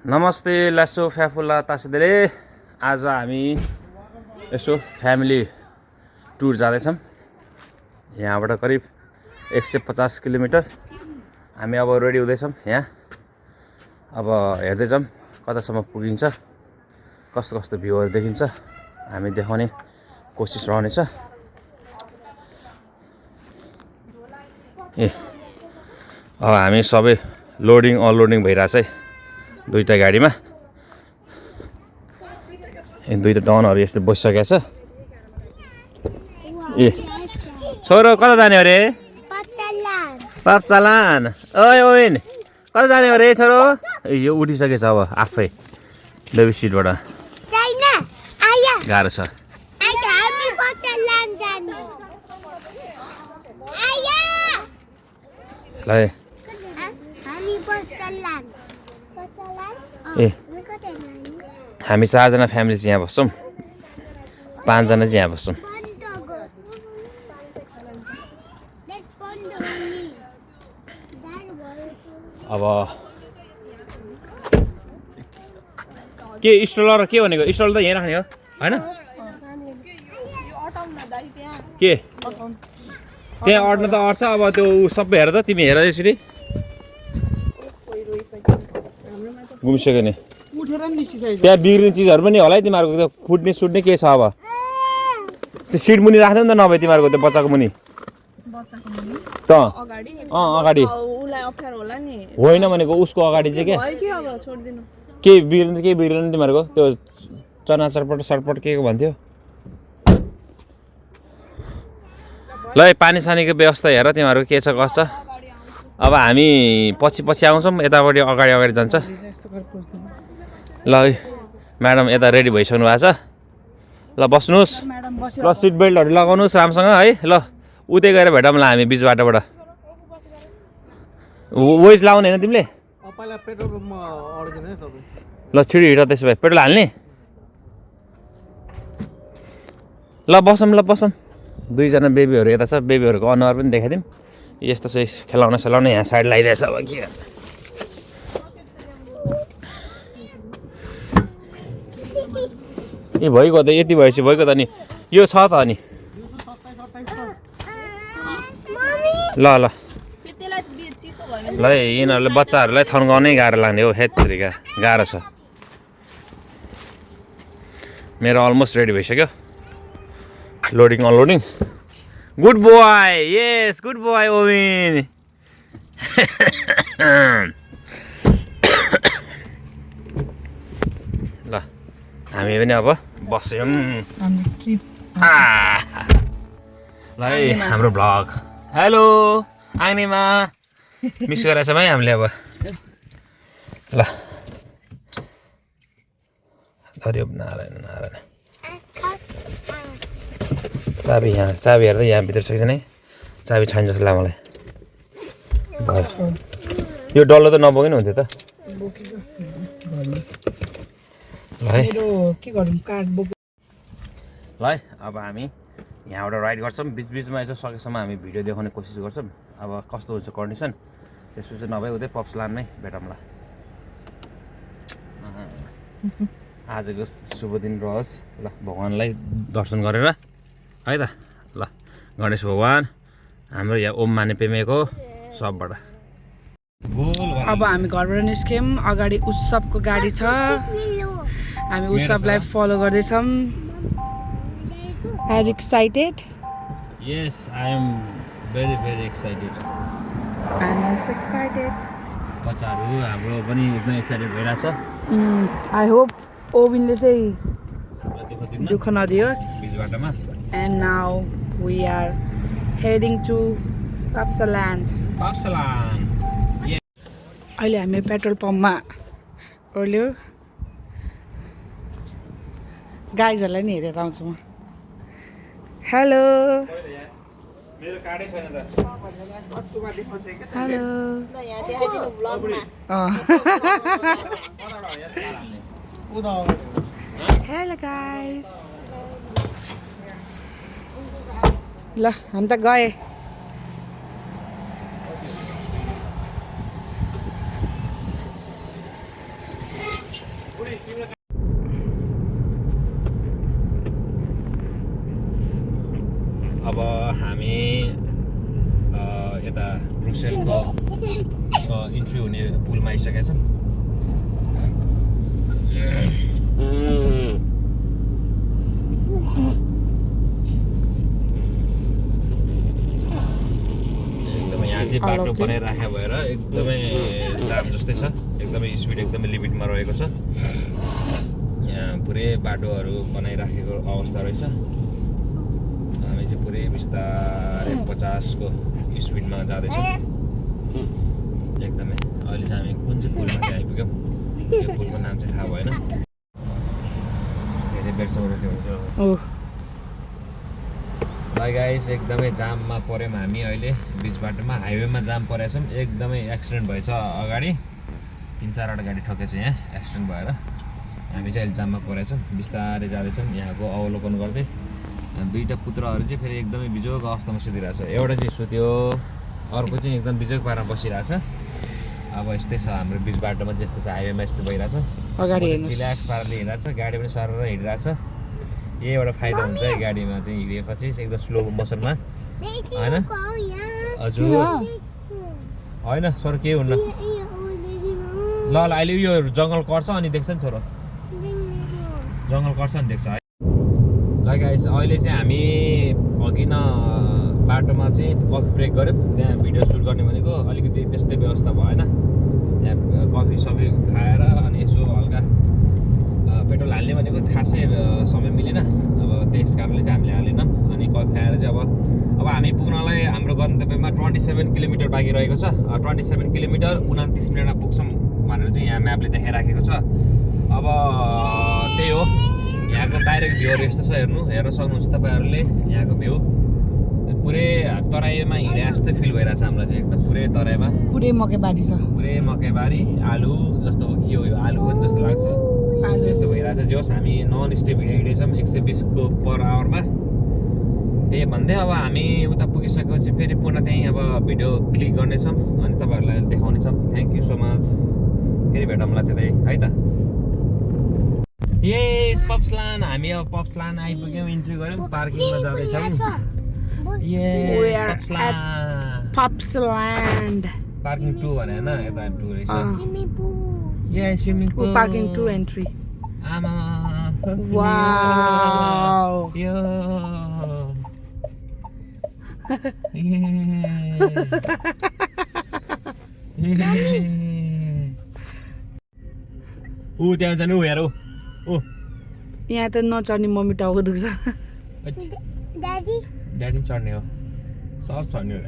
नमस्ते लासो फ्याफुल्ला तासिदेले। आज हामी यसो फ्यामिली टुर जाँदैछौँ। यहाँबाट करिब 150 किलोमिटर। हामी अब रेडी हुँदैछौँ। यहाँ अब हेर्दैछौँ कतासम्म पुगिन्छ, कस्तो कस्तो भ्यूहरू देखिन्छ हामी देखाउने कोसिस रहनेछ। अब हामी सबै लोडिङ अनलोडिङ भइरहेछ है दुईटा गाडीमा। दुईटा डनहरू यस्तो बसिसकेको छ। छोरो कता जाने हो रे? पाप्चालान। ओइ ओइन कता जाने हो रे छोरो? यो उठिसकेछ अब आफै बेबी सिटबाट। गाह्रो छ। ल हामी 4 जना फ्यामिली चाहिँ यहाँ बस्छौँ, 5 जना चाहिँ यहाँ बस्छौँ। अब के स्टलर के भनेको? स्टल त यहीँ राख्ने हो हैन? के त्यहाँ अड्न त अट्छ। अब त्यो सबै हेर त, तिमी हेर यसरी घुमिसक्यो नि। त्यहाँ बिग्रिने चिजहरू पनि होला है तिमीहरूको। त्यो फुट्ने सुट्ने के छ? अब त्यो सिट मुनि राख्दै नि त, नभए तिमीहरूको त्यो बच्चाको मुनि त अगाडि होइन भनेको उसको अगाडि चाहिँ के बिग्रिन्छ? के बिग्रिनु तिमीहरूको? त्यो चना चटपट सटपट के भन्थ्यो? ल पानी सानीको व्यवस्था हेर तिमीहरूको के छ कसो छ। अब हामी पछि पछि आउँछौँ, यतापट्टि अगाडि अगाडि जान्छ। ल म्याडम यता रेडी भइसक्नु भएको छ। ल बस्नुहोस्, ल सिट बेल्टहरू लगाउनुहोस् राम्रोसँग है। ल उतै गएर भेटौँ ल हामी बिच बाटोबाट। वेज लाउने होइन तिमीले? ल छिटो हिँड त्यसो भए। पेट्रोल हाल्ने? ल बसौँ ल बसौँ। 2 जना बेबीहरू यता छ, बेबीहरूको अनुहार पनि देखाइदिउँ। यस्तो चाहिँ खेलाउन सेलाउन यहाँ साइड लगाइदिएछ। अब के ए भइगयो त, यति भएपछि भइगयो त नि। यो छ त अनि ल ल ल यिनीहरूले बच्चाहरूलाई थन्काउनै गाह्रो लाग्ने हो। हेत तरिका गाह्रो छ। मेरो अलमोस्ट रेडी भइसक्यो। Loading unloading. गुड बोय, यस गुड बोय ओविन। ल हामी पनि अब बस्यौँ। ल है हाम्रो भ्लग। हेलो आग्नेमा मिस गरेछ भाइ हामीले। अब ल हरि ओम नारायण नारायण। चाबी यहाँ, चाबी हेर्दा यहाँ भित्र सक्दैन है। चाबी छैन जस्तो लाग्यो मलाई। भयो यो डल्लो त नबोके नि हुन्थ्यो त। ल है ल है अब हामी यहाँबाट राइड गर्छौँ। बिचबिचमा यसो सकेसम्म हामी भिडियो देखाउने कोसिस गर्छौँ। अब कस्तो हुन्छ कन्डिसन, त्यसपछि नभए उतै पप्सलान नै भेटौँ ल। आजको शुभ दिन रहोस् ल। भगवान्लाई दर्शन गरेर है त। ल गणेश भगवान् हाम्रो यहाँ ओम माने पेमेको सबबाट। अब हामी घरबाट निस्क्यौँ। अगाडि उत्सवको गाडी छ, हामी उत्सवलाई फलो गर्दैछौँ। Are you excited? Yes, I am very excited. I'm also excited. बच्चाहरू हाम्रो पनि एकदम एक्साइटेड भइरहेछ। I hope ओविनले चाहिँ दुःख नदियोस्। And now we are heading to Papsaland. अहिले हामी पेट्रोल पम्पमा ओर्ल्यो। गाइजहरूलाई नि हेरेर आउँछु म। हेलो मेरो कार्डै छैन त। Hello hello guys. ल हामी त गए। अब हामी यता ब्रुसेलको इन्ट्री हुने पुलमा आइसकेका छौँ। एकदमै यहाँ चाहिँ बाटो बनाइराखेको भएर एकदमै जाम जस्तै छ, एकदमै स्पिड एकदमै लिमिटमा रहेको छ। यहाँ पुरै बाटोहरू बनाइराखेको अवस्था रहेछ। हामी चाहिँ पुरै बिस्तारै 50 को स्पिडमा जाँदैछौँ एकदमै। अहिले चाहिँ हामी कुन चाहिँ पुलमा चाहिँ आइपुग्यौँ, यो पुलको नाम चाहिँ थाहा भएन। धेरै बेरसम्म रोक्यो हुन्छ। ल गाइस, एकदमै जाममा पऱ्यौँ हामी अहिले बिच बाटोमा, हाइवेमा जाम परेको छौँ। एकदमै एक्सिडेन्ट भएछ अगाडि, 3-4वटा गाडी ठोकेछ यहाँ एक्सिडेन्ट भएर। हामी चाहिँ अहिले जाममा परेछौँ, बिस्तारै जाँदैछौँ यहाँको अवलोकन गर्दै। दुईवटा पुत्रहरू चाहिँ फेरि एकदमै बिजोग अवस्थामा सुतिरहेछ। एउटा चाहिँ सुत्यो, अर्को चाहिँ एकदम बिजोग पारेर बसिरहेछ। अब यस्तै छ हाम्रो बिच बाटोमा, जस्तो छ हाइवेमा यस्तो भइरहेछ। अगाडि रिल्याक्स पाराले हिँडिरहेछ, गाडी पनि सरर हिँडिरहेछ। यही एउटा फाइदा हुन्छ है गाडीमा चाहिँ हिँडेपछि, एकदम स्लो मोसनमा, होइन? हजुर होइन सर, केही हुन्न। ल अहिले यो जङ्गल कर्छ अनि देख्छ नि छोरो, जङ्गल कर्छ नि देख्छ है। ल गाइस, अहिले चाहिँ हामी अघि न बाटोमा चाहिँ कफी ब्रेक गऱ्यौँ। त्यहाँ भिडियो सुट गर्ने भनेको अलिकति त्यस्तै व्यवस्था भएन। यहाँ कफी सफी खाएर अनि यसो हल्का पेट्रोल हाल्ने भनेको खासै समय मिलेन। अब त्यस कारणले चाहिँ हामीले हालेनौँ। अनि कफी खाएर चाहिँ अब हामी पुग्नलाई हाम्रो गन्तव्यमा 27 किलोमिटर बाँकी रहेको छ। 27 किलोमिटर 29 मिनटमा पुग्छौँ भनेर चाहिँ यहाँ म्यापले देखाइराखेको छ। अब त्यही हो, यहाँको डाइरेक्ट भ्यूहरू यस्तो छ, हेर्न सक्नुहुन्छ तपाईँहरूले। यहाँको भ्यू पुरै तराईमा हिँडे जस्तो फिल भइरहेछ हामीलाई चाहिँ, एकदम पुरै तराईमा पुरै मकैबारी छ, पुरै मकैबारी। आलु जस्तो हो कि यो आलु पनि जस्तो लाग्छ, आलु जस्तो भइरहेछ। जोस् हामी नन स्टप हिँडेछौँ 120 पर आवरमा। त्यही भन्दै अब हामी उता पुगिसकेपछि फेरि पुनः त्यहीँ अब भिडियो क्लिक गर्नेछौँ अनि तपाईँहरूलाई देखाउनेछौँ। Thank you so much. फेरि भेटौँला त्यतै है त। यस पप्सलान, हामी अब पप्सलान आइपुग्यौँ, इन्ट्री गऱ्यौँ, पार्किङमा जाँदैछौँ। Popsland. Parking 2 भने हैन, यता 2 रहेछ। Swimming pool. Parking 2 entry. आमा Wow. यो त्यहाँ जानु हेर। यहाँ त नचढ्ने मम्मी टाउको दुख्छ। ड्याडी चढ्ने हो, सब चढ्ने हो।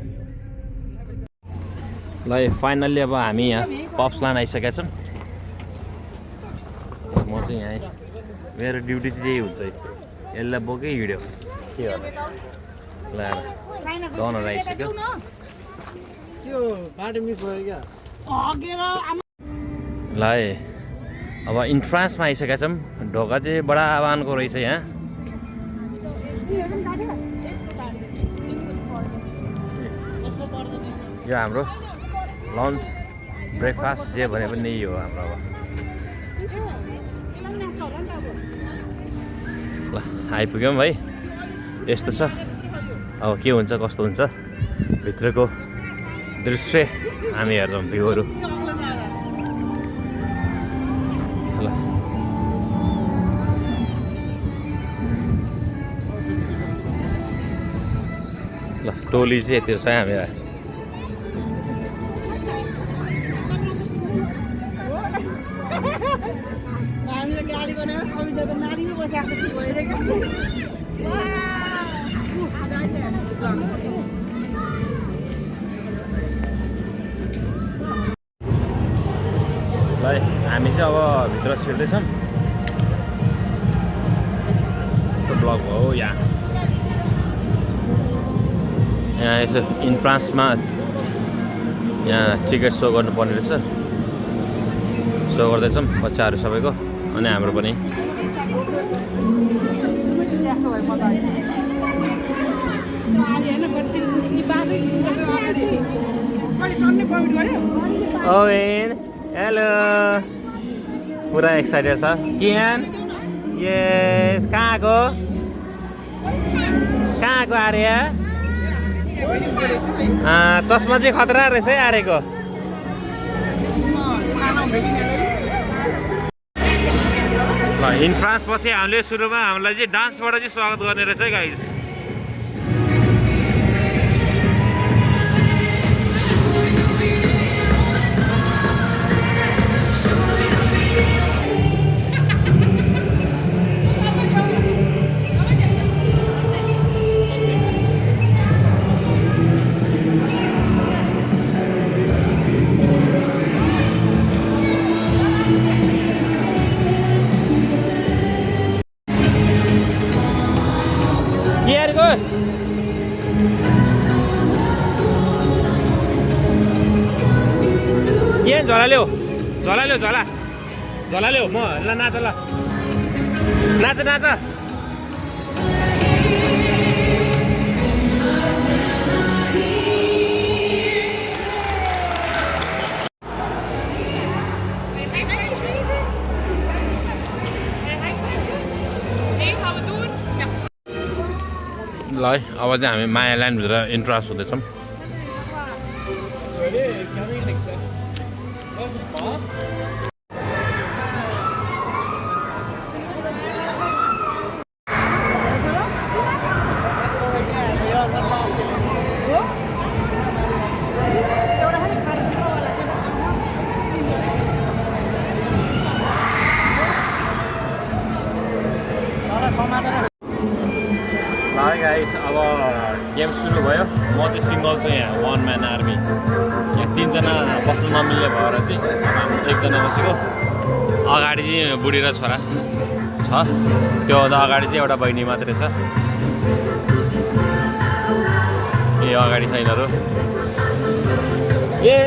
ल फाइनल्ली अब हामी यहाँ पप्सलान आइसकेका छौँ। म चाहिँ यहाँ, मेरो ड्युटी चाहिँ यही हुन्छ है, यसलाई बोकै हिँड्यो के होला ल्याएर गनहरू आइसक्यो। ल अब इन्ट्रान्समा आइसकेका छौँ। ढोका चाहिँ बडा आवानको रहेछ यहाँ। यो हाम्रो लन्च ब्रेकफास्ट जे भने पनि यही हो हाम्रो। अब ल आइपुग्यौँ है, यस्तो छ। अब के हुन्छ कस्तो हुन्छ भित्रको दृश्य हामी हेर्छौँ, भ्यूहरू। ल टोली चाहिँ यति छ हामीलाई। ल हामी चाहिँ अब भित्र छिर्दैछौँ। ब्लग हो यहाँ यसो इन्ट्रान्समा यहाँ टिकट सो गर्नुपर्ने रहेछ। सो गर्दैछौँ बच्चाहरू सबैको अनि हाम्रो पनि। ओवेन हेलो पुरा एक्साइटेड छ कियान यस कहाँको आर्या चस्मा चाहिँ खतरा रहेछ है आर्यको ल इन फ्रान्स पछि हामीले सुरुमा हामीलाई चाहिँ डान्सबाट चाहिँ स्वागत गर्ने रहेछ है गाइज झोला ल्याऊ म ल नाच ल है अब चाहिँ हामी माया ल्यान्डभित्र इन्ट्रास हुँदैछौँ गाइस अब गेम सुरु भयो म चाहिँ सिङ्गल छु यहाँ वान म्यान आर्मी यहाँ 3 जना बस्नु नमिल्ने भएर चाहिँ अब हामी 1 जना बसेको अगाडि चाहिँ बुढी र छोरा छ त्योभन्दा अगाडि चाहिँ एउटा बहिनी मात्रै छ ए अगाडि छ यिनीहरू ए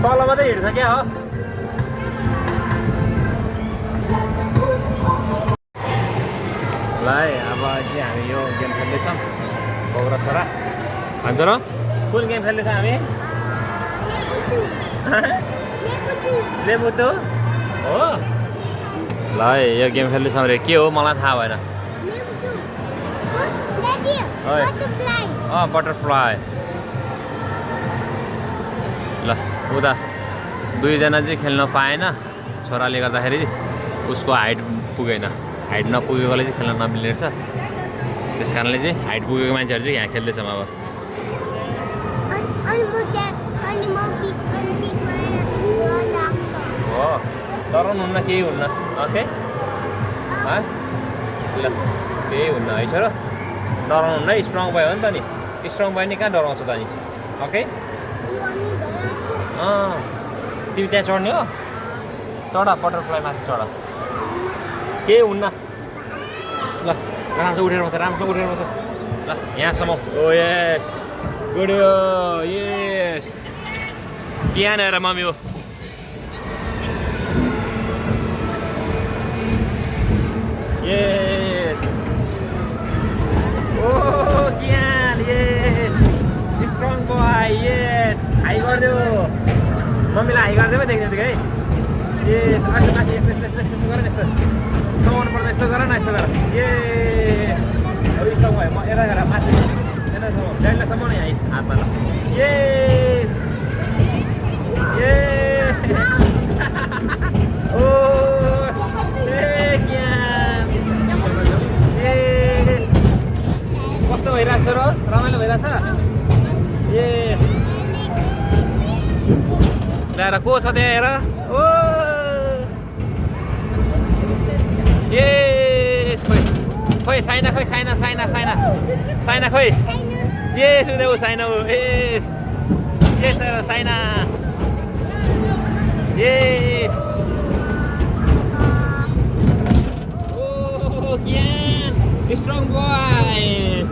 तल मात्रै हिँड्छ क्या हो ल है अब चाहिँ हामी यो गेम खेल्दैछौँ बाउ र छोरा भन्छ र कुन गेम खेल्दैछौँ हामी लेबुतु हो ल है यो गेम खेल्दैछौँ अरे के हो मलाई थाहा भएन बटरफ्लाई ल उता 2 जना चाहिँ खेल्न पाएन छोराले गर्दाखेरि उसको हाइट पुगेन हाइट नपुगेकोले चाहिँ खेल्न नमिल्ने रहेछ त्यस कारणले चाहिँ हाइट पुगेको मान्छेहरू चाहिँ यहाँ खेल्दैछौँ अब हो डराउनु हुन्न केही हुन्न ओके ल केही हुन्न है छोरो डराउनु हुन्न स्ट्रङ भयो नि त नि स्ट्रङ भयो नि कहाँ डराउँछ त नि ओके तिमी त्यहाँ चढ्ने हो चढ बटरफ्लाई माथि चढ केही हुन्न ल राम्रोसँग उठेर बस्छ ल यहाँसम्म ओ यस गुड यस कियान हेर मम्मी हो यस ओ कियान यस स्ट्रङ बोय यस हाई गरिदेऊ मम्मीलाई हाई गरिदेऊ देख्ने बित्तिकै यस माथि माथि यस्तो गर न यस्तो समाउनु पर्दा यसो गर न यसो गर ए स्ट्रङ भयो म यता गएर माथि यता ड्यान्डसम्म नै हातमा ल यस ओ कस्तो भइरहेछ र रमाइलो भइरहेछ यस ल्याएर को छ त्यहाँ हेर ओ यस खोइ साइना खोइ साइना खोइ Yes, udah Saina. Yes. Yes, Saina. Yes. Oh, Kian. Strong boy.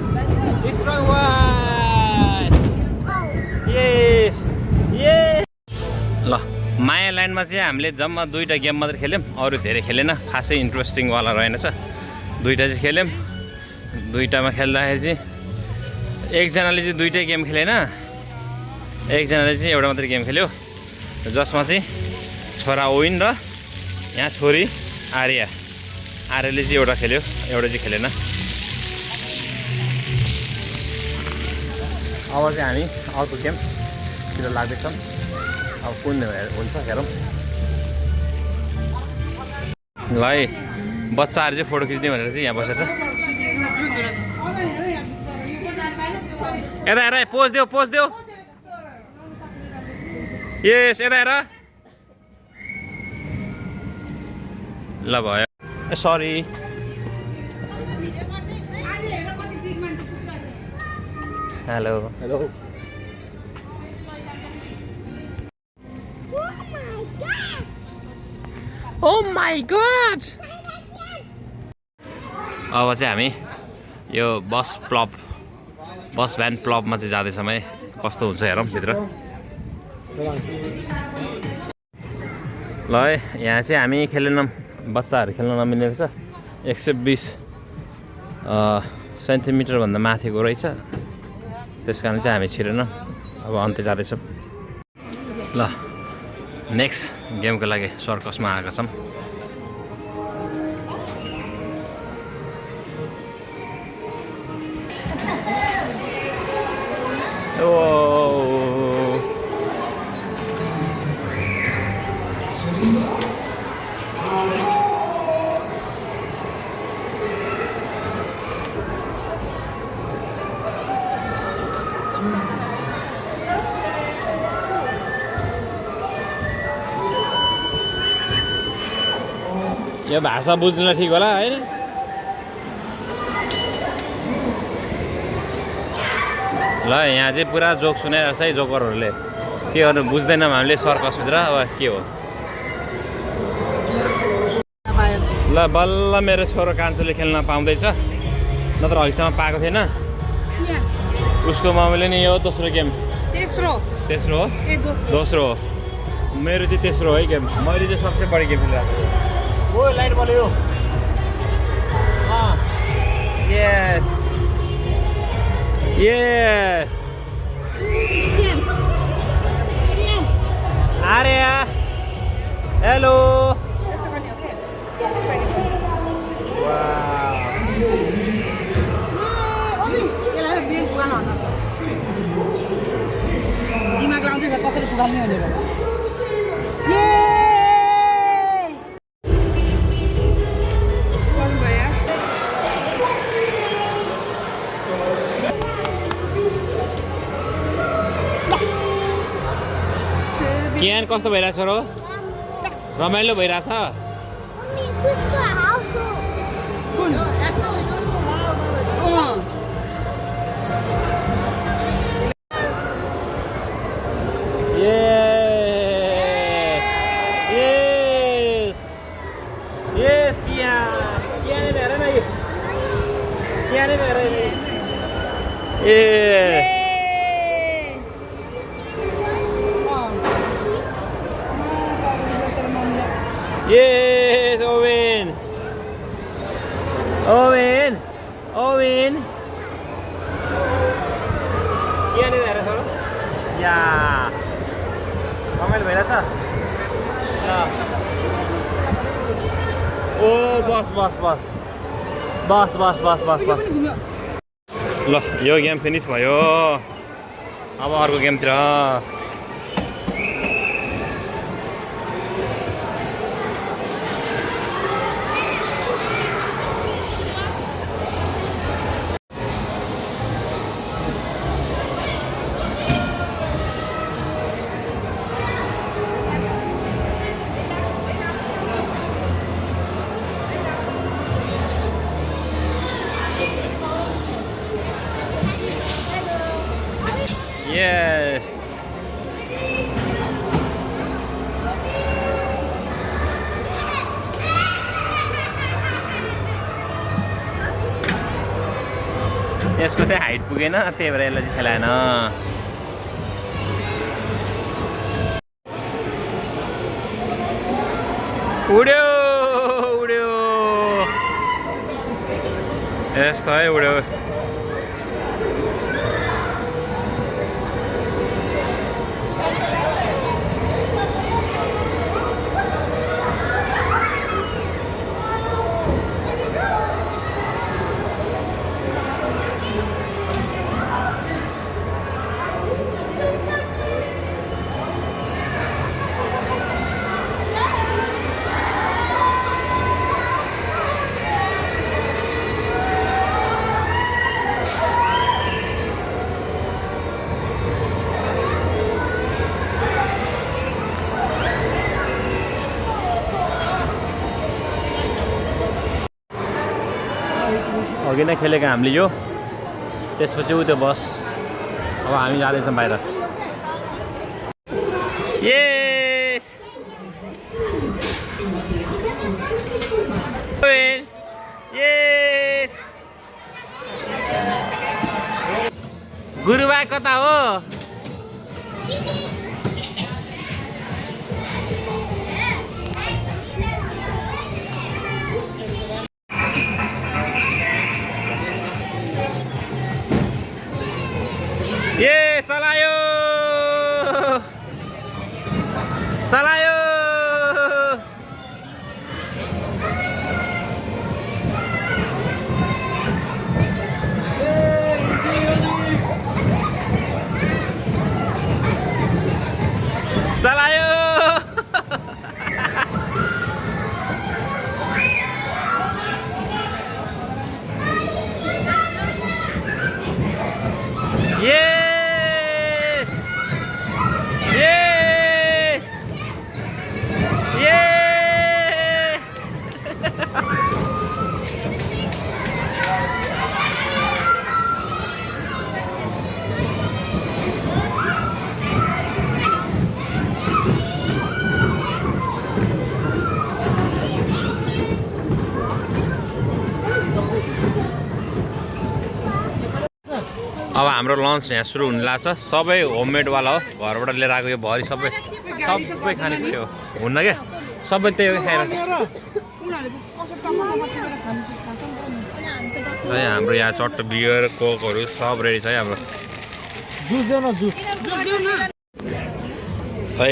Strong boy. Yes. Yes. ल माया ल्यान्डमा चाहिँ हामीले जम्मा 2टा गेम मात्र खेल्यौँ, अरू धेरै खेलेन, खासै इन्ट्रेस्टिङवाला रहेनछ। 2टा चाहिँ खेल्यौँ। 2टामा खेल्दाखेरि चाहिँ एकजनाले चाहिँ 2टै गेम खेलेन, एकजनाले चाहिँ एउटा मात्रै गेम खेल्यो, जसमा चाहिँ छोरा ओइन र यहाँ छोरी आर्या। आर्याले चाहिँ एउटा खेल्यो, एउटा चाहिँ खेलेन। अब चाहिँ हामी अर्को गेमतिर लाग्दैछौँ। अब कुन हुन्छ हेरौँ। ल है बच्चाहरू चाहिँ फोटो खिच्ने भनेर चाहिँ यहाँ बसेछ। यता हेर, पोज देऊ, पोज देऊ। यस, यता हेर। ल भयो। Sorry. Hello hello. Oh my god! अब चाहिँ हामी यो बस भ्यान प्लबमा चाहिँ जाँदैछौँ है। कस्तो हुन्छ हेरौँ भित्र। ल है यहाँ चाहिँ हामी खेलेनौँ, बच्चाहरू खेल्न नमिल्ने रहेछ। 120 सेन्टिमिटरभन्दा माथिको रहेछ, त्यस कारण चाहिँ हामी छिरेनौँ। अब अन्त्य जाँदैछौँ। ल नेक्स्ट गेमको लागि सर्कसमा आएका छौँ। यो भाषा बुझ्नुलाई ठिक होला हैन। ल यहाँ चाहिँ पुरा जोक सुनाइरहेछ है जोकरहरूले। के गर्नु बुझ्दैनौँ हामीले सर्कसभित्र। अब के हो। ल बल्ल मेरो छोरो कान्छोले खेल्न पाउँदैछ, नत्र अघिसम्म पाएको थिएन। उसको मम्मीले नि यो दोस्रो गेम। तेस्रो हो? दोस्रो हो। मेरो चाहिँ तेस्रो है गेम। मैले चाहिँ सबसे बढी गेम खेलिरहेको छु। ओ लाइट बल्यो। यस यस। आर्या हेलो। दिमाग लाउँदै कसरी पुगाल्ने भनेर। कियान कस्तो भइरहेछ र? रमाइलो भइरहेछ? यस कियान हेर न यो। कियान हेर ए Yes, Owen. Owen. Owen. Kian ini ada solo? Ya. Kamu lebih rasa? Ya. Oh, bos. ल यो गेम फिनिस भयो। अब अर्को गेमतिर। Yes. यसको चाहिँ हाइट पुगेन त्यही भएर यसलाई चाहिँ खेलाएन उड्यो उड्यो यस्तो है उड्यो अघि नै खेलेको हामीले यो त्यसपछि उ त्यो बस अब हामी जाँदैछौँ बाहिर यस यस गुरुबा कता हो ये चलायो चलायो चलायो Yes! Yes! Yes! अब हाम्रो लन्च यहाँ सुरु हुन लाग्छ सबै होममेडवाला हो घरबाट लिएर आएको यो भरि सबै खानेकुरा हो हुन्न क्या सबै त्यही हो खाएर हाम्रो यहाँ चट्ट बियर कोकहरू सब रेडी छ है हाम्रो है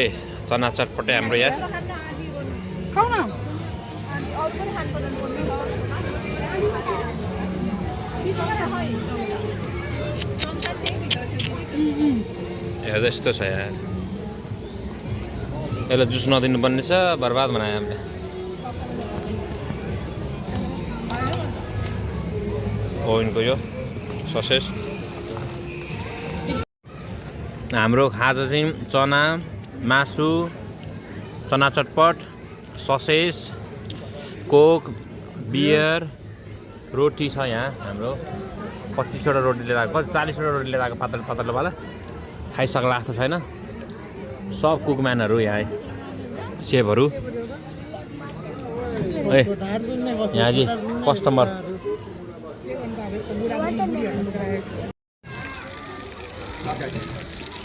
चना चटपटे हाम्रो यहाँ हेर्दा यस्तो छ यार यसलाई जुस नदिनु पर्ने छ बर्बाद बनायो हामीले ओभनको यो ससेज हाम्रो खाजा चाहिँ चना मासु चना चटपट ससेज कोक बियर रोटी छ यहाँ हाम्रो 25वटा रोटी लिएर आएको 40वटा रोटी लिएर आएको पातलो पातलोवाला खाइसक्ला जस्तो छैन सब कुकम्यानहरू यहाँ सेफहरू ए यहाँ चाहिँ कस्टमर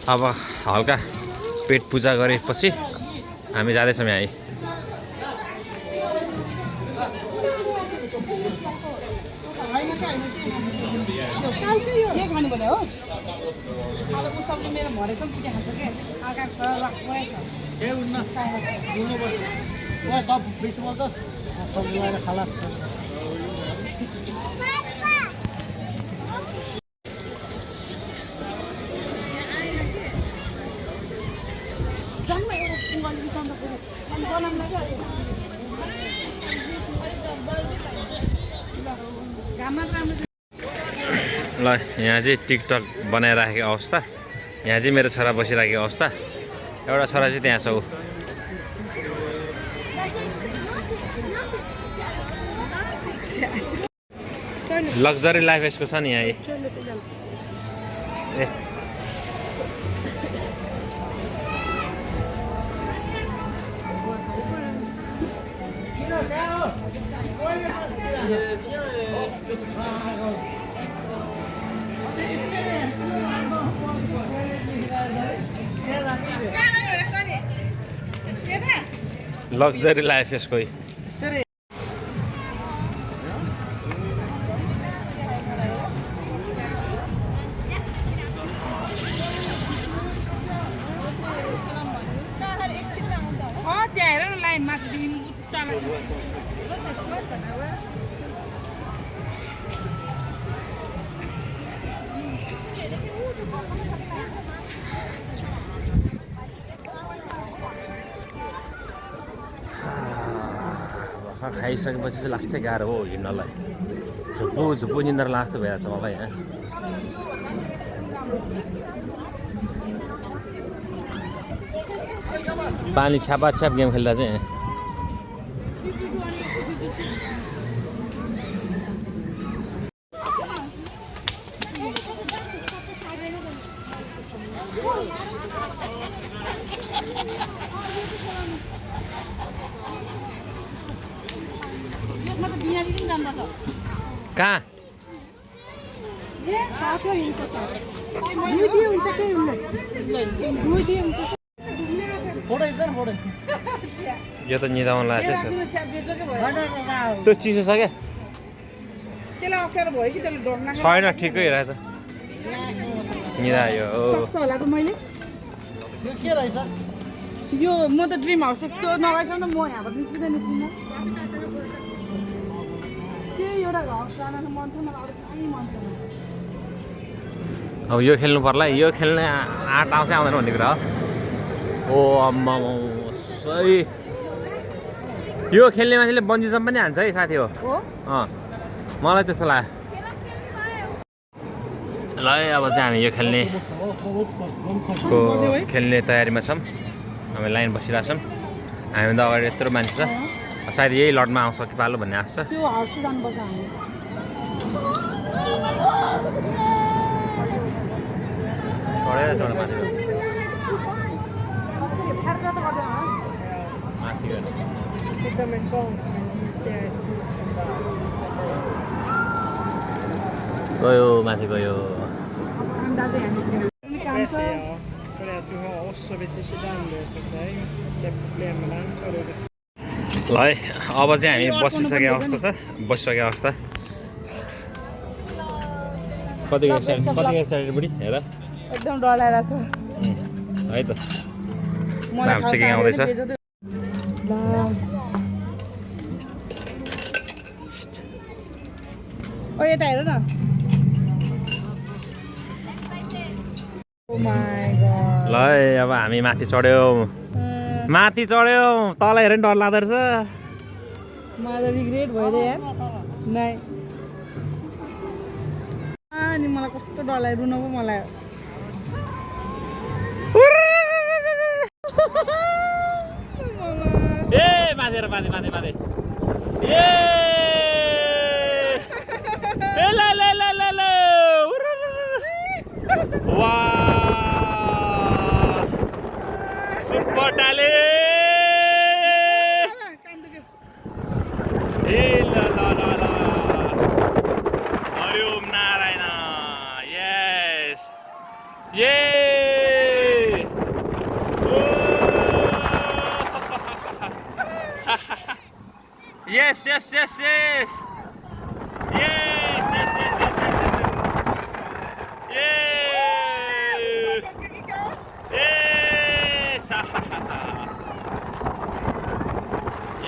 अब हल्का पेट पूजा गरेपछि हामी जाँदैछौँ यहाँ ल यहाँ चाहिँ टिकटक बनाइराखेको अवस्था यहाँ चाहिँ मेरो छोरा बसिराखेको अवस्था एउटा छोरा चाहिँ त्यहाँ छ ऊ लग्जरी लाइफ यसको छ नि यहाँ ए लग्जरी लाइफ यसको त्यहाँ हेर न लाइन माथिदेखि खाइसकेपछि चाहिँ लास्टै गाह्रो हो हिँड्नलाई झुप्पु निन्द्रा लाग्दो भइरहेछ मलाई यहाँ पानी छ्याप गेम खेल्दा चाहिँ कहाँ यो त निदाउन लाग्छ त्यो चिसो छ क्या त्यसलाई अप्ठ्यारो भयो कि त्यसले डर लाग्यो छैन ठिकै रहेछ निदायो सक्छ होला त मैले यो के रहेछ यो म त ड्रिम हाउस त्यो नभएसम्म त म यहाँबाट निस्किँदैन निस्किन्न त्यही एउटा घर जान मन छ मलाई अरू कहीँ मन छैन अब यो खेल्नु पर्ला यो खेल्ने आँट आउँछ आउँदैन भन्ने कुरा हो ओ अम्मा सही यो खेल्ने मान्छेले बन्जी जम्प पनि हान्छ है साथी हो मलाई त्यस्तो लाग्यो ल अब चाहिँ हामी यो खेल्ने तयारीमा छौँ हामी लाइन बसिरहेको छौँ हामीभन्दा अगाडि यत्रो मान्छे छ सायद यही लडमा आउँछ कि पालो भन्ने आश छ त्यो हाउस जानुपर्छ हामी चढेर माथि गयो माथि गयो ल है अब चाहिँ हामी बसिसकेको अवस्था छ बसिसकेको अवस्था कति एक्साइटेड बुढी हेर एकदम डराइरहेको छ है त नाम चेकिङ आउँदैछ ओ यता हेर न ल है अब हामी माथि चढ्यौँ तल हेरेर डर लाग्दो रहेछ मलाई त रिग्रेट भइदियो यार नाइ अनि मलाई कस्तो डर लाग्यो रुन पो मलाई ए माथि ए वाह सुपर डाले ए ल हरि ओम नारायण यस ये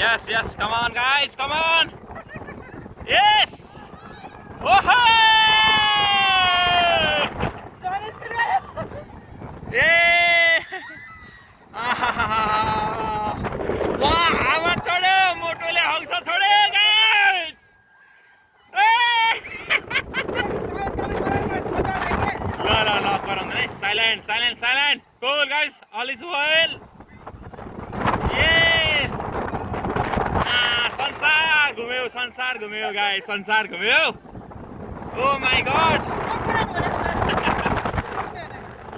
yes yes come on guys come on yes oh वाह आवाज छोड्यो मोटोले हंस छोड्यो गाइस ल कराउनु है silent cool guys all is well yes संसार घुम्यो गाइस संसार घुम्यो oh my god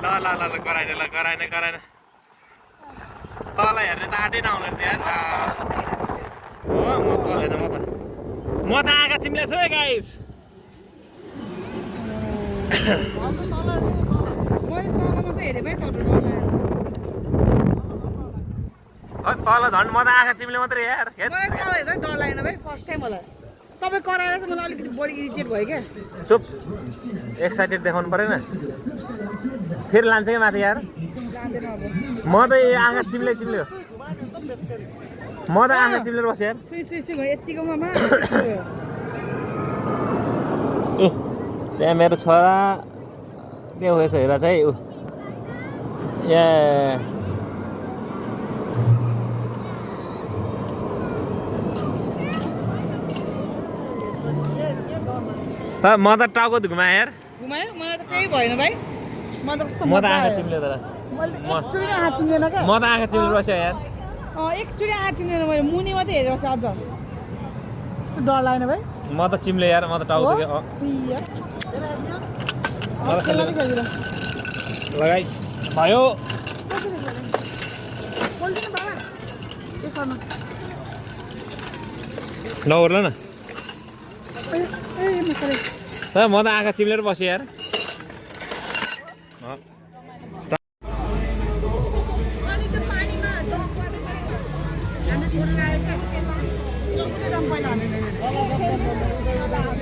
ल कराइन तल हेर्ने त आँटै नआउँदो रहेछ यार हो म तल हेर्दा म त आँखा चिम्ले छु है गाइस तल झन् म त आँखा चिम्ले मात्रै यार मलाई तल हेर्दा डर लागेन भाइ फर्स्ट टाइम मलाई तपाईँ कराएर चाहिँ मलाई अलिकति बढी इरिटेट भयो क्या चुप एक्साइटेड देखाउनु परेन फेरि लान्छ क्या माथि यार जाँदैन अब म त आँखा चिम्ले चिम्ल्यो म त आँखा चिम्लेर बसेँ यार सुई यत्तिकोमा त्यहाँ मेरो छोरा त्यो उयो हेर चाहिँ ए म त टाउको घुमाएँ यार घुमायो मलाई त केही भएन भाइ म त कस्तो म त आँखा चिम्ल्यो तर मैले एकचोटि आँखा चिम्लेन क्या म त आँखा चिम्लेर बसेँ यार एकचोटि आँखा चिम्लेन मैले मुनि मात्रै हेरेर बसेँ अझ त्यस्तो डर लागेन भाइ म त चिम्ले यार म त टाउको लगाइ भयो नओर्ल न म त आँखा चिम्लेर बसेँ यार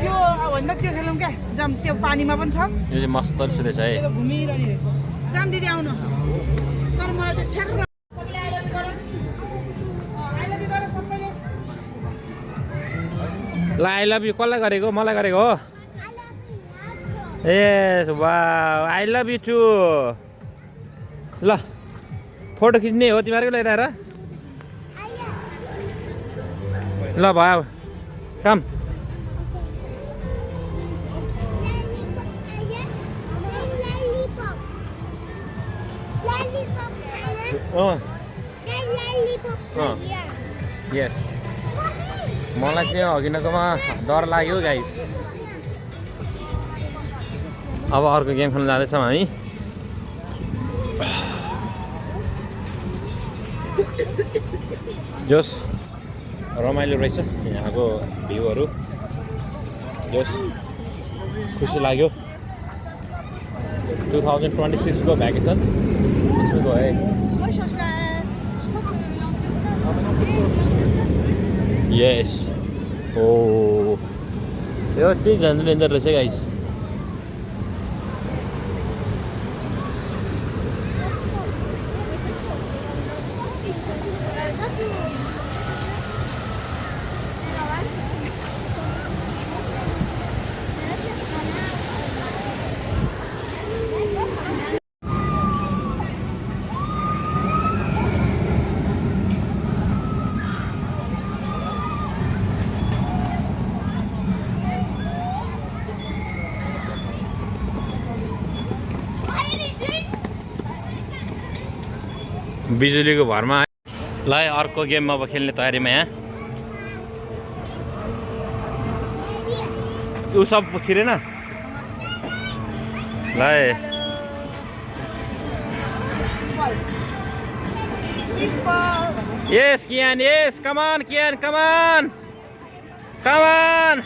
त्यो भन्दा त्यो खेलौँ क्या जाम त्यो पानीमा पनि छ यो चाहिँ मस्त सुतेछ है घुमिरहने रहेछ जाम दिदी आउनु तर मलाई त्यो छ्याक्क ल आई लभ यु कसलाई गरेको मलाई गरेको हो ए वा आई लभ यु टु ल फोटो खिच्ने हो तिमीहरूको ल्याएर ल भयो काम यस मलाई चाहिँ अघिनाकोमा डर लाग्यो गाइस अब अर्को गेम खेल्न जाँदैछौँ हामी जोस रमाइलो रहेछ यहाँको भ्यूहरू जोस खुसी लाग्यो 2026 को भ्याकेसन यसमा गयो है यस ओ यो त्यही झन् डेन्जर रहेछ गाइस बिजुलीको भरमा ल अर्को गेम अब खेल्ने तयारीमा यहाँ ऊ सब छिरेन ल यस कियान यस कमान कियान कमान कमान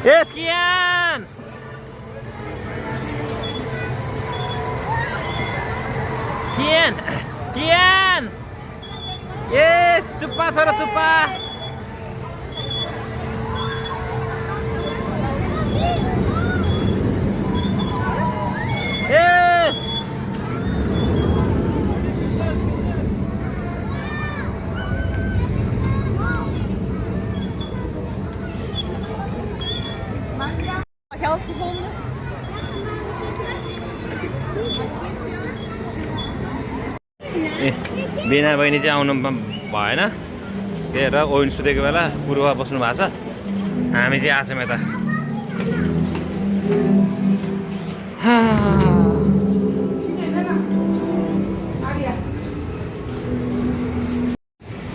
Yes, Kian! Kian! Kian! Yes, cepat suara cepat. Yes! geld gevonden. बिना बहिनी चाहिँ आउनु भएन के र ओइन सुतेको बेला पूर्व बस्नु भएको छ हामी चाहिँ आछौँ यता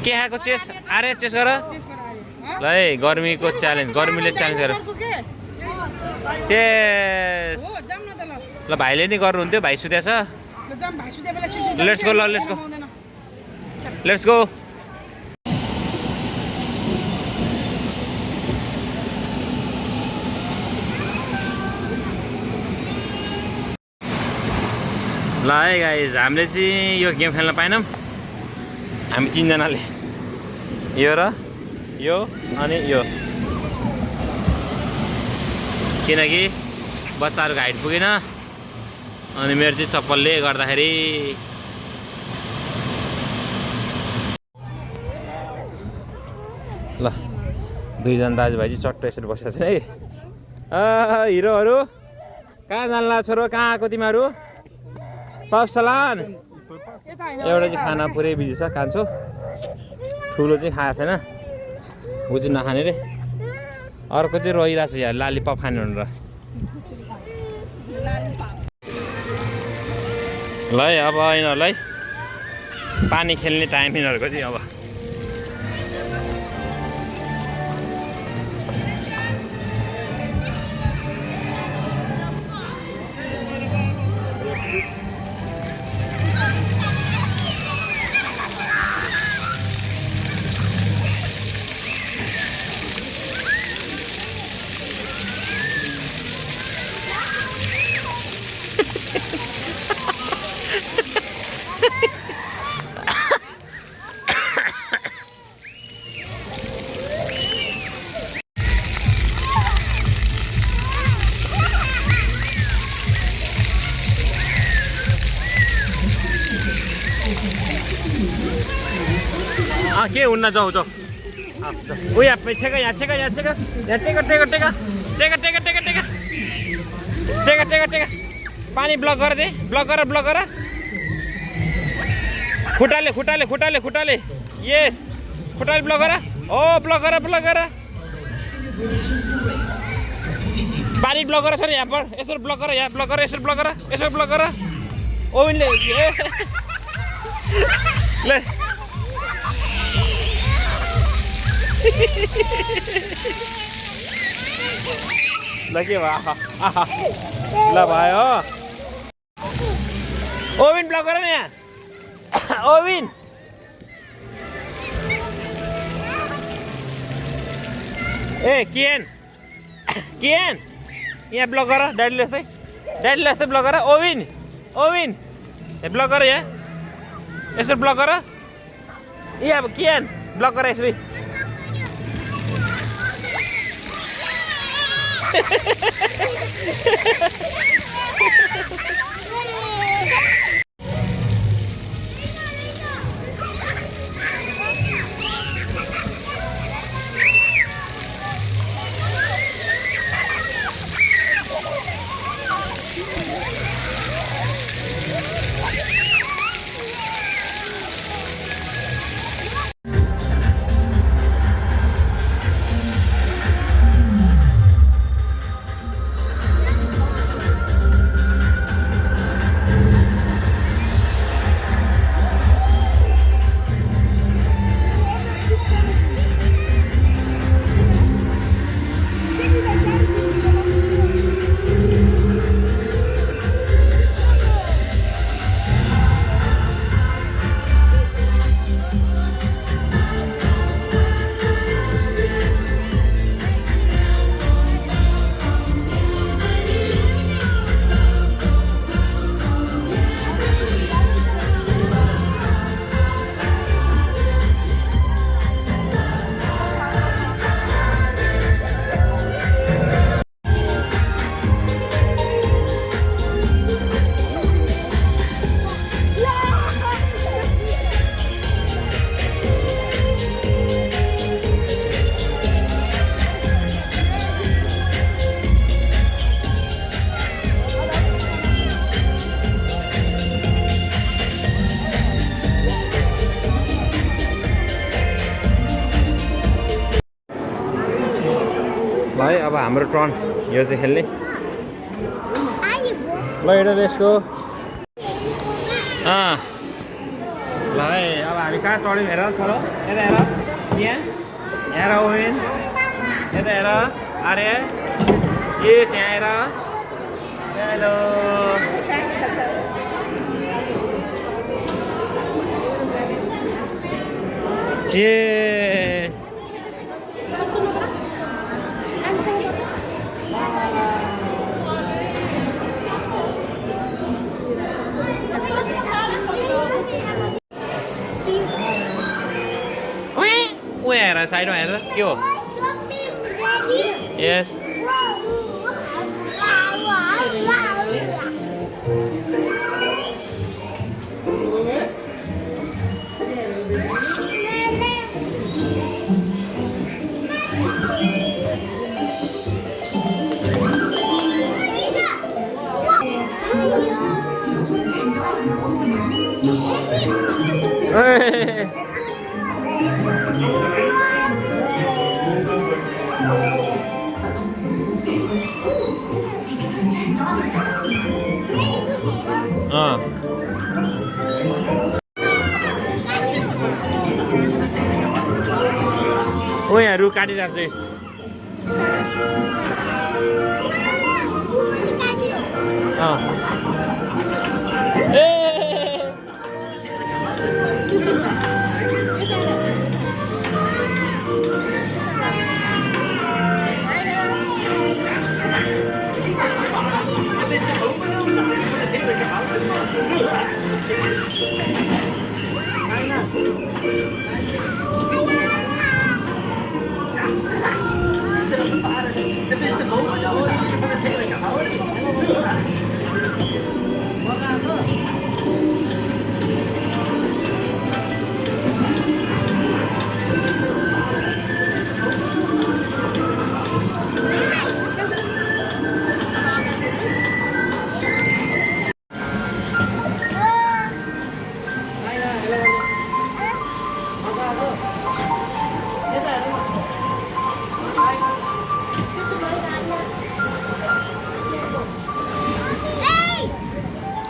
के खाएको चेस आरे चेस गर ल है गर्मीको च्यालेन्ज गर्मीले च्यालेन्ज गर चेस ल भाइले नि गर्नुहुन्थ्यो भाइ सुतेछ लेट्स गो ल लेट्स गो लेट्स गो ल है गाइज हामीले चाहिँ यो गेम खेल्न पाएनौँ हामी तीनजनाले यो र यो अनि यो किनकि बच्चाहरूको हाइट पुगेन अनि मेरो चाहिँ चप्पलले गर्दाखेरि ल दुईजना दाजुभाइ चाहिँ चट्ट यसरी बसेको छ है हिरोहरू कहाँ जान्ला छोरो कहाँ आएको तिमीहरू तप्सलान एउटा चाहिँ खाना पुरै बिजी छ कान्छो ठुलो चाहिँ खाएको छैन ऊ चाहिँ नखाने रे अर्को चाहिँ रोइरहेको छ यहाँ लालीपप खाने भनेर ल है अब यिनीहरूलाई पानी खेल्ने टाइम यिनीहरूको चाहिँ अब के हुन्न जाऊ जाऊ ऊ यहाँ छेका यहाँ छेका यहाँ छेका यहाँ टेका टेका टेका टेका टेका टेका टेका टेका टेका टेका पानी ब्लक गर दे ब्लक गर खुट्टाले खुट्टाले खुट्टाले खुट्टाले यस खुट्टाले ब्लक गर ओ ब्लक गर पानी ब्लक गर सर यहाँ पर यसरी ब्लक गर यहाँ ब्लक गर यसरी ब्लक गर ओविनले ले ल के भयो ल भयो ओविन ब्लक गर न यहाँ ओविन ए केन यहाँ ब्लक गर ड्याडीले जस्तै ब्लक गर ओविन ब्लक गर यहाँ यसरी ब्लक गर यहाँ अब केन ब्लक गर यसरी है अब हाम्रो टर्न यो चाहिँ खेल्ने ल एउटा रेसको ल है अब हामी कहाँ चढ्यौँ हेर छोरो यता हेर यहाँ हेर ओवेन यता हेर अरे यस यहाँ हेर हेलो ए उहाँ हेर साइडमा हेर के हो यस ओ यहाँ रुख काटिरहेको छु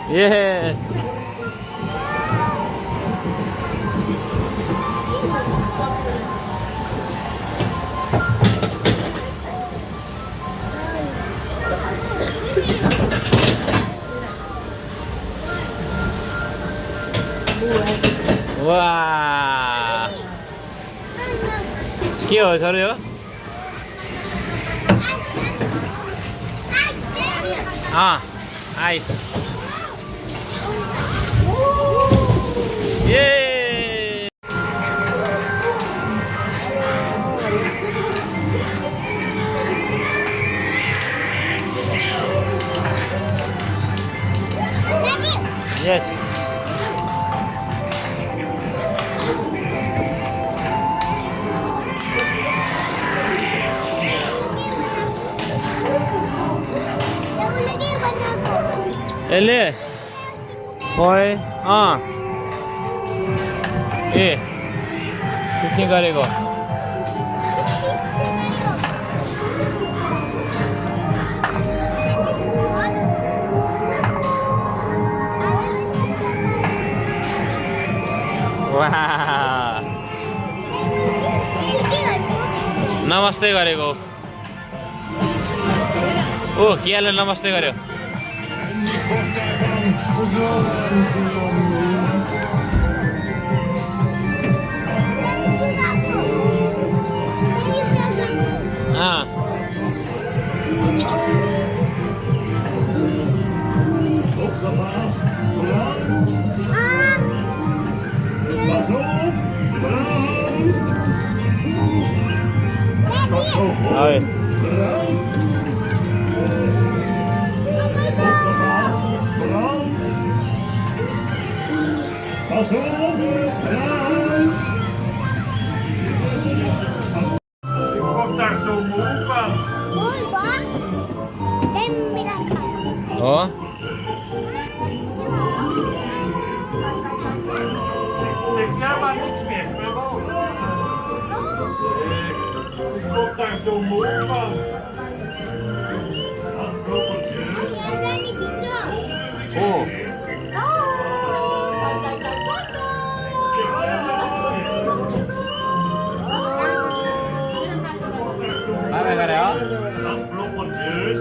Yeah. Wah. के हो सर यो आइस ये यस ले ओए ए फिसिङ गरेको वाह नमस्ते गरेको ओ कियाले नमस्ते गर्यो Oh. Zeg jij maar niks meer, Pebble. Ik kom daar zo moe van. Oh. Bye bye, Afkloppertjes.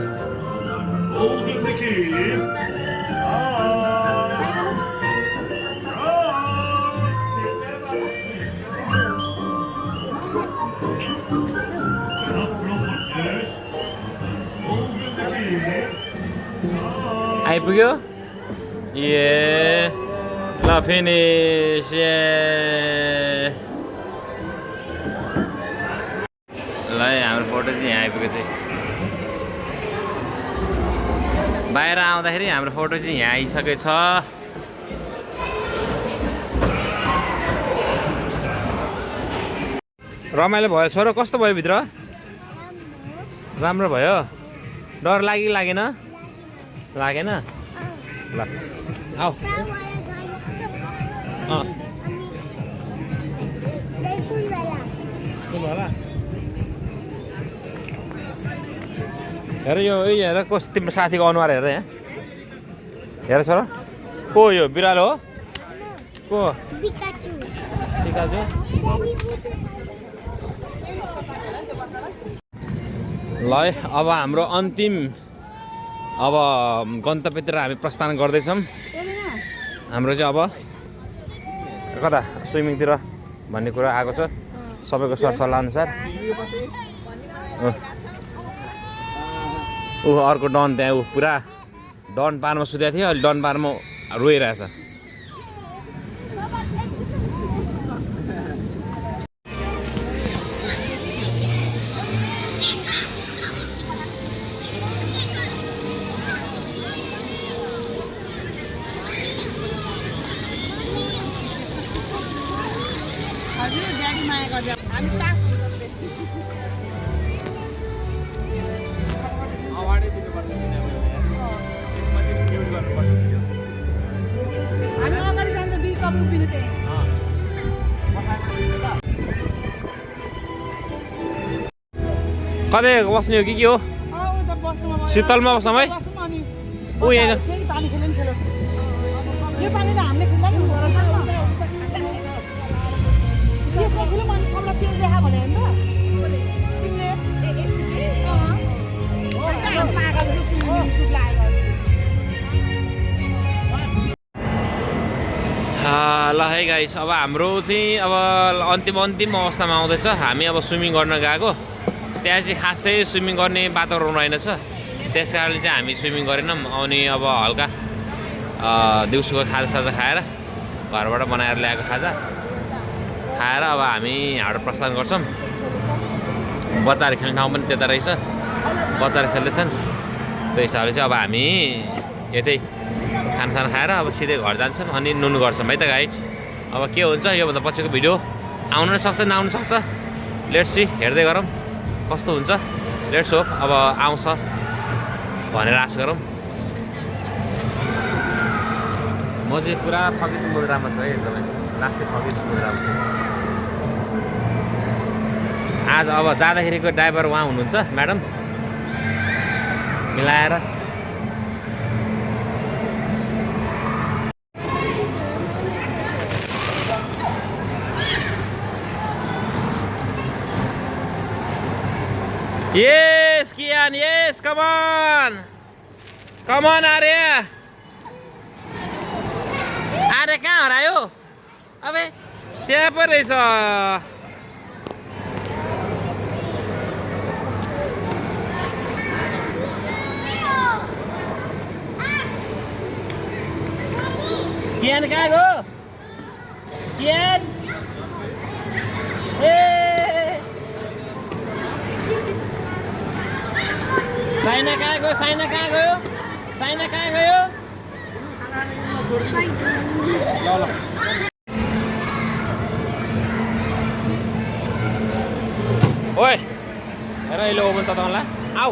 Volgende keer. आइपुग्यो ए ल फिनिस ए ल हाम्रो फोटो चाहिँ यहाँ आइपुगेको चाहिँ बाहिर आउँदाखेरि हाम्रो फोटो चाहिँ यहाँ आइसकेको छ। रमाइलो भयो छोरो, कस्तो भयो भित्र? राम्रो भयो। डर लागेन? लागेन? ल आऊ। हेर यो हेर कस तिम्रो साथीको अनुहार हेर यहाँ। हेर छोरा, को यो बिरालो हो? को? पिकाचु। ल अब हाम्रो अन्तिम गन्तव्यतिर हामी प्रस्थान गर्दैछौँ। हाम्रो चाहिँ अब कता स्विमिङतिर भन्ने कुरा आएको छ सबैको सरसल्लाह अनुसार। अर्को डन त्यहाँ पुरा डन पारमा सुतेको थियो, अहिले डन पारमा रोइरहेछ। कतै बस्ने हो कि के हो? शीतलमा बस्छौँ है। ऊ यहाँ ल है गाइस, अब हाम्रो चाहिँ अब अन्तिम अवस्थामा आउँदैछ। हामी अब स्विमिङ गर्न गएको, त्यहाँ चाहिँ खासै स्विमिङ गर्ने वातावरण रहेनछ, त्यस कारणले चाहिँ हामी स्विमिङ गरेनौँ। अनि अब हल्का दिउँसोको खाजासाजा खाएर घरबाट बनाएर ल्याएको खाजा खाएर अब हामी यहाँबाट प्रस्थान गर्छौँ। बच्चाहरू खेल्ने ठाउँ पनि त्यता रहेछ, बच्चाहरू खेल्दैछन्। त्यो हिसाबले चाहिँ अब हामी यतै खानासाना खाएर अब सिधै घर जान्छौँ अनि नुनु गर्छौँ है त गाइड। अब के हुन्छ योभन्दा पछिको भिडियो आउनु नै सक्छ नआउनु सक्छ, लेट्स सी, हेर्दै गरौँ कस्तो हुन्छ। लेट्स होप अब आउँछ भनेर आशा गरौँ। म चाहिँ पुरा थकित मुद्रामा छु है, एकदमै लास्टै थकित मुद्रामा छु। आज अब जाँदाखेरिको ड्राइभर उहाँ हुनुहुन्छ म्याडम, मिलाएर Yes, Kian, yes, come on, Arya. Arya कहाँ हरायो? अबे त्यहाँ पो रहेछ। कियान कहाँ गयो? कियान साइना कहाँ गयो? साइना कहाँ गयो? साइना कहाँ गयो? ल ओए हेर अहिले ओभन तताउँला, आऊ।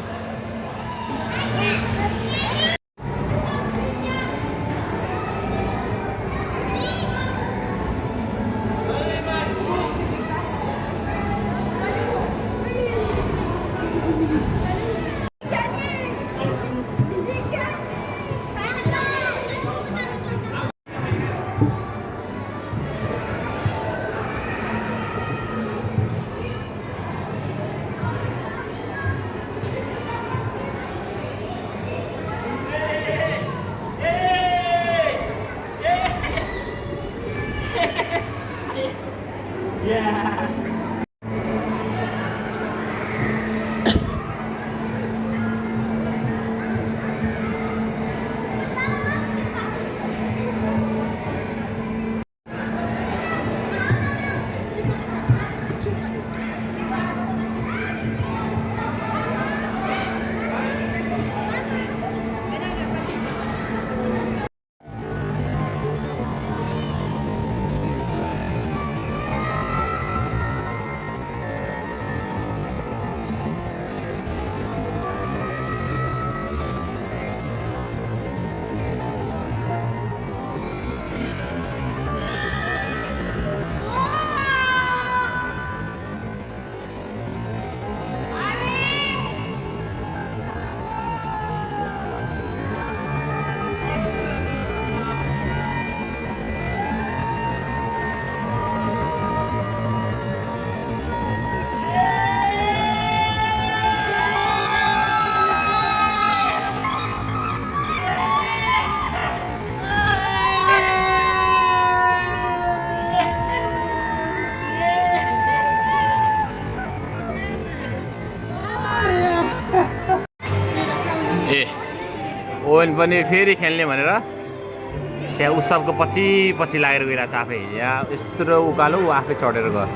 रोहन पनि फेरि खेल्ने भनेर त्यहाँ उत्सवको पछि पछि लागेर गइरहेको छ आफै। यहाँ यत्रो उकालो ऊ आफै चढेर गयो।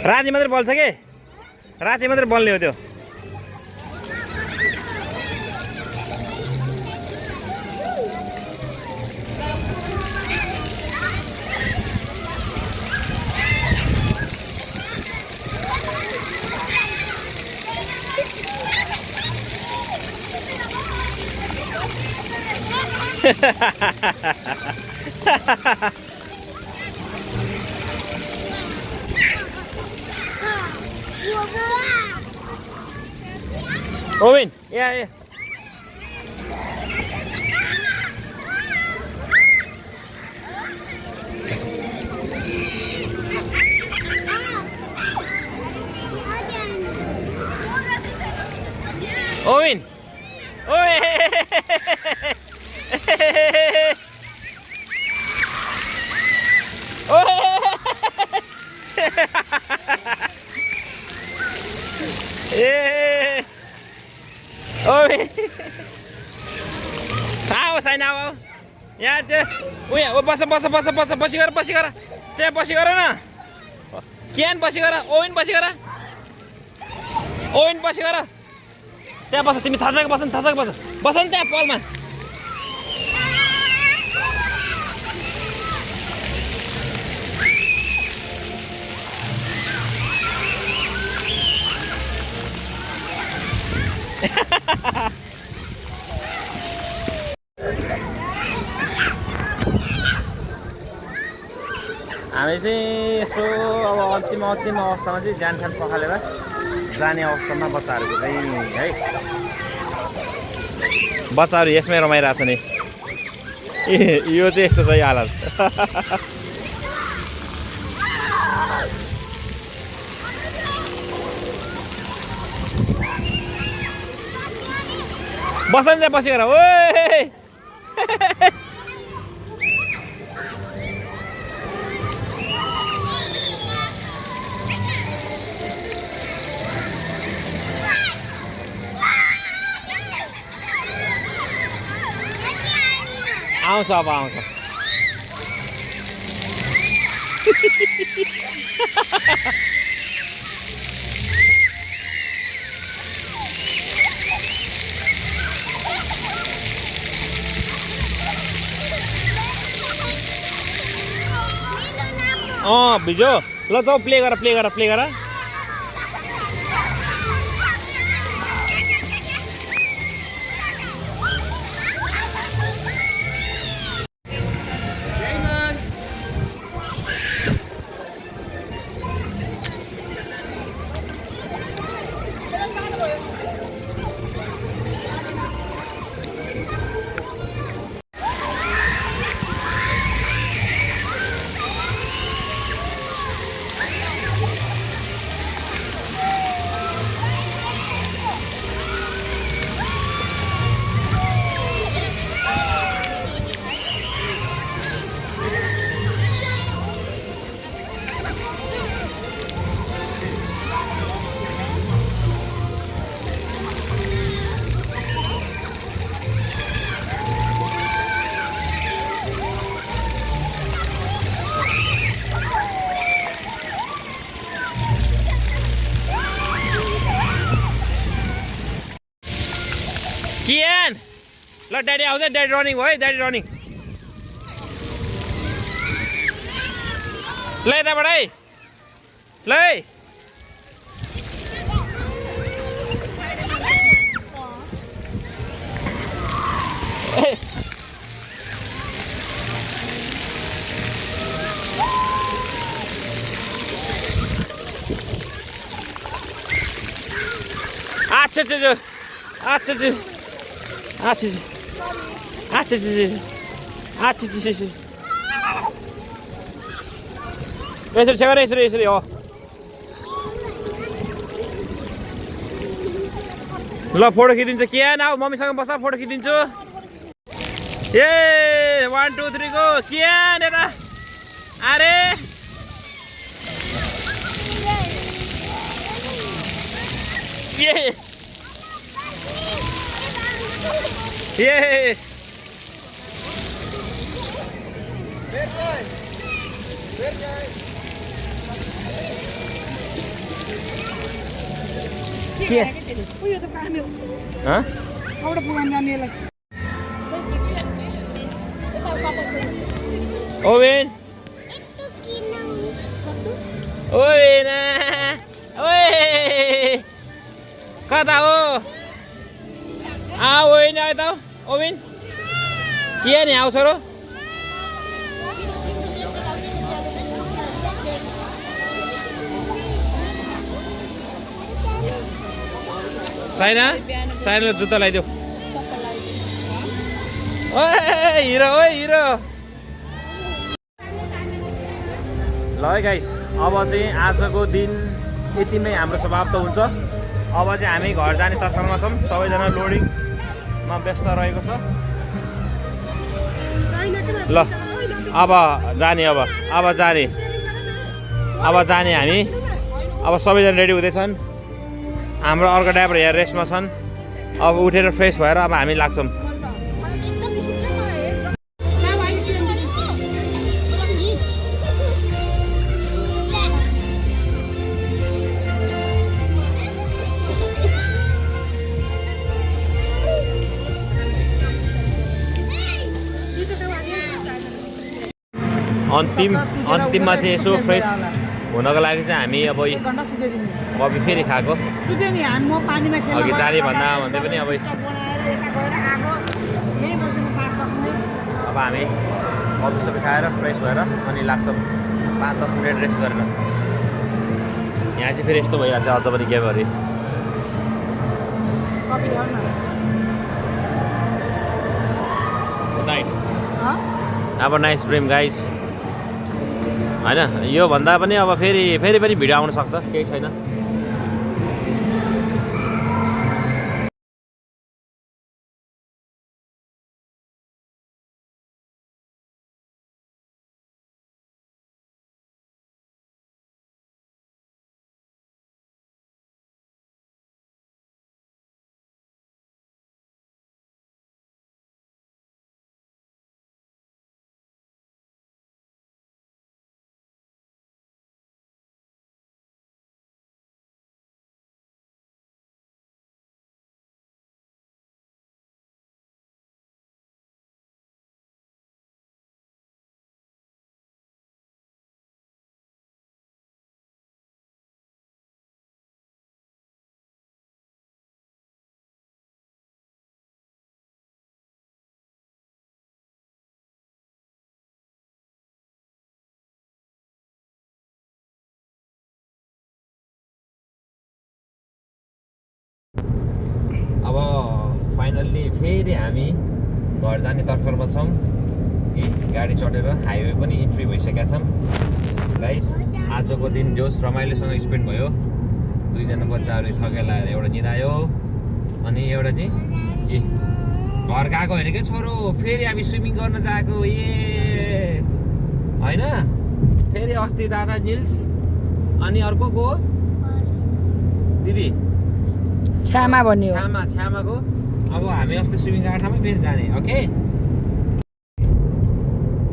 राति मात्रै बल्छ के राति मात्रै बल्ने हो त्यो Owen, yeah. Owen. Awas, now. Yeah, basa. Basi gara. Teh basi gara na. Kian basi gara. Owen basi gara. Teh basa timi thajak basan. Basan teh Paul man. हामी चाहिँ यसो अब अन्तिम अवस्थामा चाहिँ ज्यानस्यान पखालेर जाने अवस्थामा बच्चाहरूको चाहिँ है बच्चाहरू यसमै रमाइरहेको छ नि यो चाहिँ यस्तो छ यो हालत बसन चाहिँ बसेर ओ आउँछ अब आउँछ भिजो ल जाऊ प्ले गर कियान ल ड्याडी आउँछ ड्याडी रनिङ भयो है ड्याडी रनिङ ल यताबाट है ल है यसरी हो ल फोटो खिचिदिन्छु कियान आऊ मम्मीसँग बस फोटो खिचिदिन्छु ए 1 2 3 गो कियान यता अरे ये के उयो त काम्यो हँ एउटा पुगान जानेलाई ओवेन ओवेन ओए कता हो ओवेन आयो त ओवेन के नि आउँछ र साइनाले जुत्ता लगाइदेऊ ओए हिरो ल है गाइस अब चाहिँ आजको दिन यतिमै हाम्रो समाप्त हुन्छ अब चाहिँ हामी घर जाने तर्खरमा छौँ सबैजना लोडिङमा व्यस्त रहेको छ ल अब जाने हामी अब सबैजना रेडी हुँदैछन् हाम्रो अर्को ड्राइभर यहाँ रेस्टमा छन् अब उठेर फ्रेस भएर अब हामी लाग्छौँ अन्तिममा चाहिँ यसो फ्रेस हुनको लागि चाहिँ हामी अब कफी फेरि खाएको अघि जाने भन्दा भन्दै पनि अब हामी कफी सबै खाएर फ्रेस भएर अनि लाग्छौँ 5-10 मिनट रेस्ट गरेर यहाँ चाहिँ फेरि यस्तो भइरहेको छ अझ पनि गेम गरी अब नाइस ड्रिम गाइस होइन यो भन्दा पनि अब फेरि पनि भिडियो आउन सक्छ केही छैन अब फाइनल्ली फेरि हामी घर जाने तर्खरमा छौँ गाडी चढेर हाइवे पनि इन्ट्री भइसकेका छौँ गाइस आजको दिन जोस रमाइलोसँग स्पेन्ड भयो दुईजना बच्चाहरू थकेर लगाएर एउटा निदायो अनि एउटा चाहिँ घर गएको होइन क्या छोरो फेरि हामी स्विमिङ गर्न जाएको यस होइन फेरि अस्ति दादा निल्स अनि अर्को को दिदी छ्यामा भन्ने हो छ्यामाको अब हामी अस्ति स्विमिङ गएको ठाउँमै फेरि जाने ओके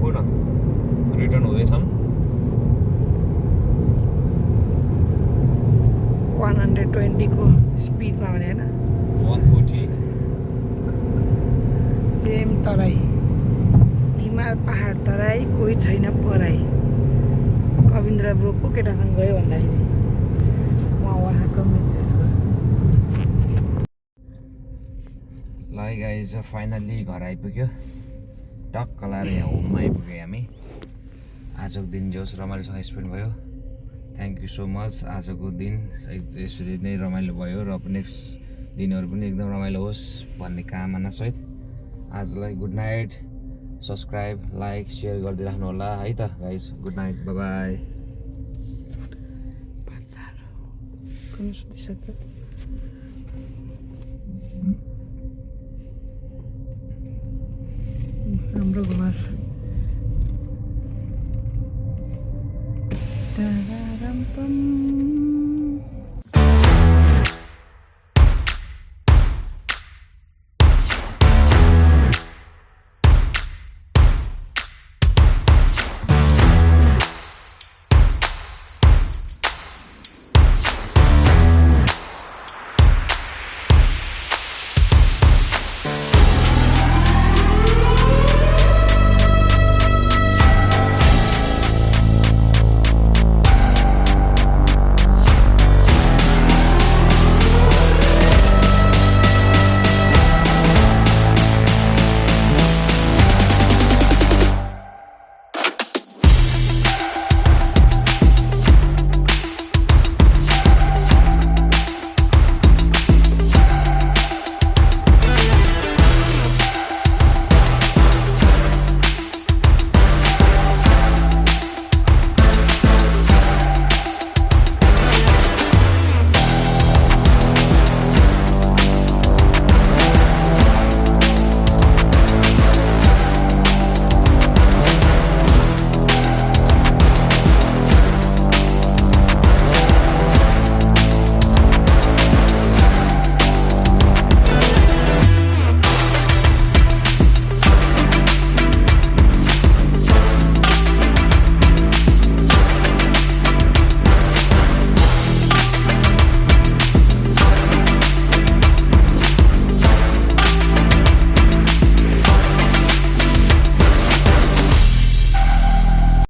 पुनः रिटर्न हुँदैछौँ 120 को स्पिडमा भने होइन 140 सेम तराई हिमाल पहाड तराई कोही छैन पराई कविन्द्र ब्रोको केटासँग गयो भन्दाखेरि उहाँको मेसेज हो ल गाइज फाइनल्ली घर आइपुग्यो टक्क लाएर यहाँ होममा आइपुग्यो हामी आजको दिन जोस् रमाइलोसँग स्पेन्ड भयो थ्याङ्क यू सो मच आजको दिन यसरी नै रमाइलो भयो र नेक्स्ट दिनहरू पनि एकदम रमाइलो होस् भन्ने कामना सहित आजलाई good night subscribe like share गरिदिइराख्नु होला है त गाइज गुड नाइट बाई हाम्रो घर